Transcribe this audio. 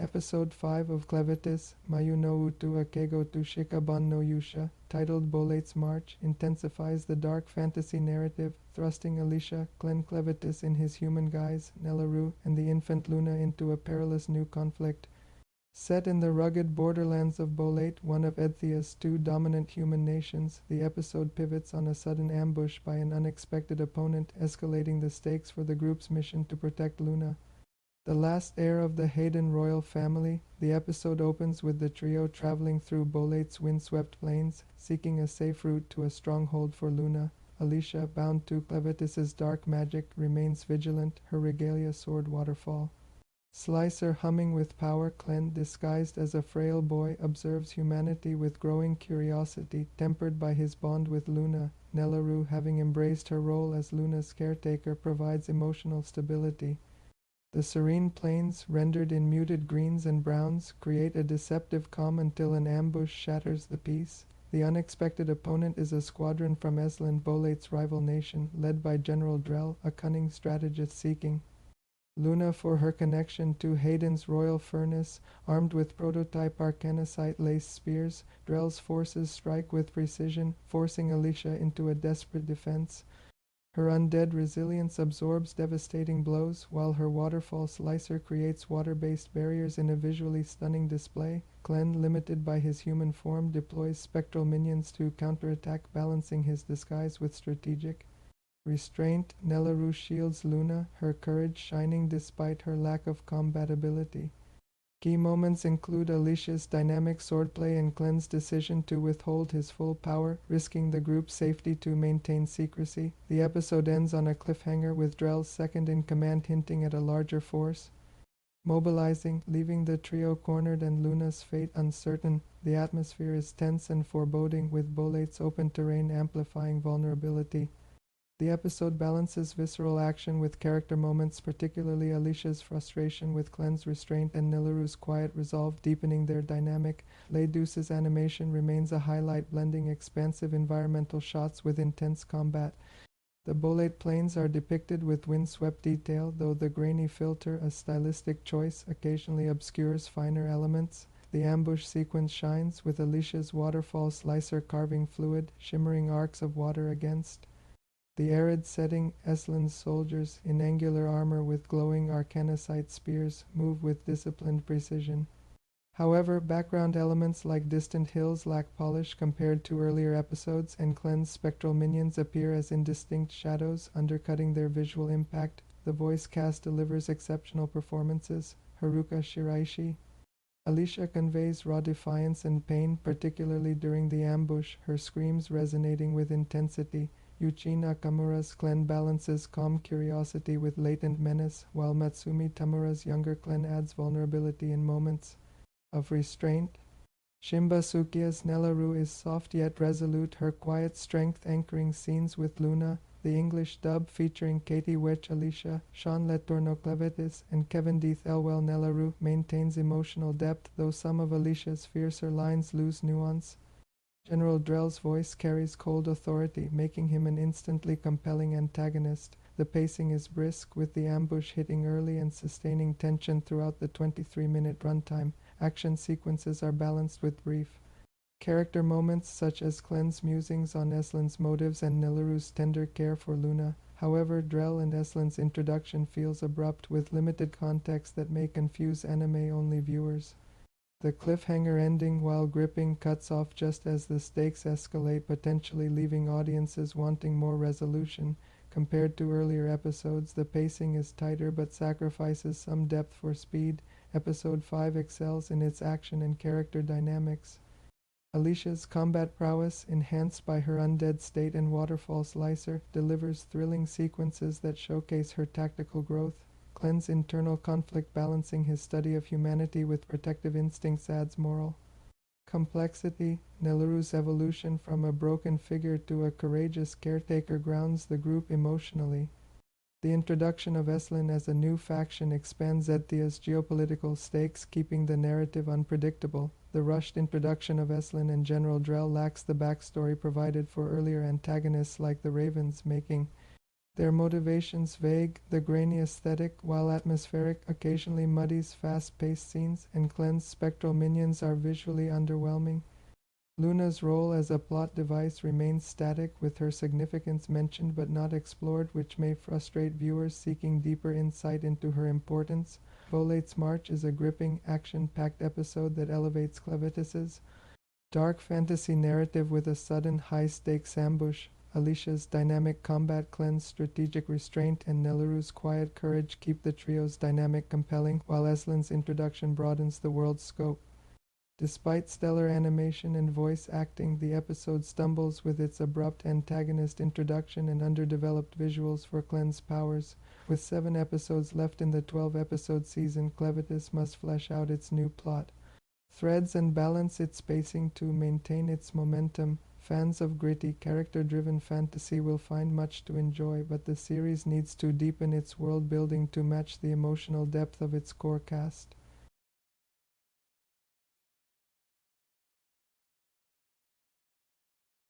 Episode 5 of Clevatess, Mayu no Utu Akego to Shikabon no Yusha, titled Boelate's March, intensifies the dark fantasy narrative, thrusting Alicia, Clevatess in his human guise, Nelaru, and the infant Luna into a perilous new conflict. Set in the rugged borderlands of Boelate, one of Edthea's two dominant human nations, the episode pivots on a sudden ambush by an unexpected opponent, escalating the stakes for the group's mission to protect Luna. The last heir of the Hayden royal family, the episode opens with the trio traveling through Boelate's windswept plains, seeking a safe route to a stronghold for Luna. Alicia, bound to Clevatess's dark magic, remains vigilant, her regalia sword waterfall. Slicer, humming with power, Clen, disguised as a frail boy, observes humanity with growing curiosity, tempered by his bond with Luna. Nelaru, having embraced her role as Luna's caretaker, provides emotional stability. The serene plains, rendered in muted greens and browns, create a deceptive calm until an ambush shatters the peace. The unexpected opponent is a squadron from Eslan, Boelate's rival nation, led by General Drell, a cunning strategist seeking Luna for her connection to Hayden's royal furnace. Armed with prototype arcanocite-laced spears, Drell's forces strike with precision, forcing Alicia into a desperate defense. Her undead resilience absorbs devastating blows, while her waterfall slicer creates water-based barriers in a visually stunning display. Clen, limited by his human form, deploys spectral minions to counterattack, balancing his disguise with strategic restraint. Nelaru shields Luna, her courage shining despite her lack of combatability. Key moments include Alicia's dynamic swordplay and Clen's decision to withhold his full power, risking the group's safety to maintain secrecy. The episode ends on a cliffhanger with Drell's second-in-command hinting at a larger force mobilizing, leaving the trio cornered and Luna's fate uncertain. The atmosphere is tense and foreboding, with Boelate's open terrain amplifying vulnerability. The episode balances visceral action with character moments, particularly Alicia's frustration with Clen's restraint and Nelaru's quiet resolve, deepening their dynamic. Leduce's animation remains a highlight, blending expansive environmental shots with intense combat. The Boelate plains are depicted with windswept detail, though the grainy filter, a stylistic choice, occasionally obscures finer elements. The ambush sequence shines, with Alicia's waterfall slicer carving fluid, shimmering arcs of water against the arid setting. Eslan's soldiers, in angular armor with glowing arcanocite spears, move with disciplined precision. However, background elements like distant hills lack polish compared to earlier episodes, and Clen's spectral minions appear as indistinct shadows, undercutting their visual impact. The voice cast delivers exceptional performances. Haruka Shiraishi. Alicia conveys raw defiance and pain, particularly during the ambush, her screams resonating with intensity. Yuchi Nakamura's Clen balances calm curiosity with latent menace, while Matsumi Tamura's younger Clen adds vulnerability in moments of restraint. Shimba Sukiya's Nelaru is soft yet resolute, her quiet strength anchoring scenes with Luna. The English dub, featuring Katie Wetch Alicia, Sean Letorno Clevatess, and Kevin Death Elwell Nelaru, maintains emotional depth, though some of Alicia's fiercer lines lose nuance. General Drell's voice carries cold authority, making him an instantly compelling antagonist. The pacing is brisk, with the ambush hitting early and sustaining tension throughout the 23-minute runtime. Action sequences are balanced with brief character moments, such as Clen's musings on Eslan's motives and Nelaru's tender care for Luna. However, Drell and Eslan's introduction feels abrupt, with limited context that may confuse anime-only viewers. The cliffhanger ending, while gripping, cuts off just as the stakes escalate, potentially leaving audiences wanting more resolution. Compared to earlier episodes, the pacing is tighter but sacrifices some depth for speed. Episode 5 excels in its action and character dynamics. Alicia's combat prowess, enhanced by her undead state and waterfall slicer, delivers thrilling sequences that showcase her tactical growth. Clen's internal conflict, balancing his study of humanity with protective instincts, adds moral complexity. Nelaru's evolution from a broken figure to a courageous caretaker grounds the group emotionally. The introduction of Eslan as a new faction expands Edthea's geopolitical stakes, keeping the narrative unpredictable. The rushed introduction of Eslan and General Drell lacks the backstory provided for earlier antagonists like the Ravens, making Their motivations vague, the grainy aesthetic, while atmospheric, occasionally muddies fast-paced scenes, and Clen's spectral minions are visually underwhelming. Luna's role as a plot device remains static, with her significance mentioned but not explored, which may frustrate viewers seeking deeper insight into her importance. Boelate's March is a gripping, action-packed episode that elevates Clevatess's dark fantasy narrative with a sudden, high-stakes ambush. Alicia's dynamic combat, Clen's strategic restraint, and Nelleru's quiet courage keep the trio's dynamic compelling, while Eslin's introduction broadens the world's scope. Despite stellar animation and voice acting, the episode stumbles with its abrupt antagonist introduction and underdeveloped visuals for Clen's powers. With 7 episodes left in the 12-episode season, Clevatess must flesh out its new plot threads and balance its pacing to maintain its momentum. Fans of gritty, character-driven fantasy will find much to enjoy, but the series needs to deepen its world building to match the emotional depth of its core cast.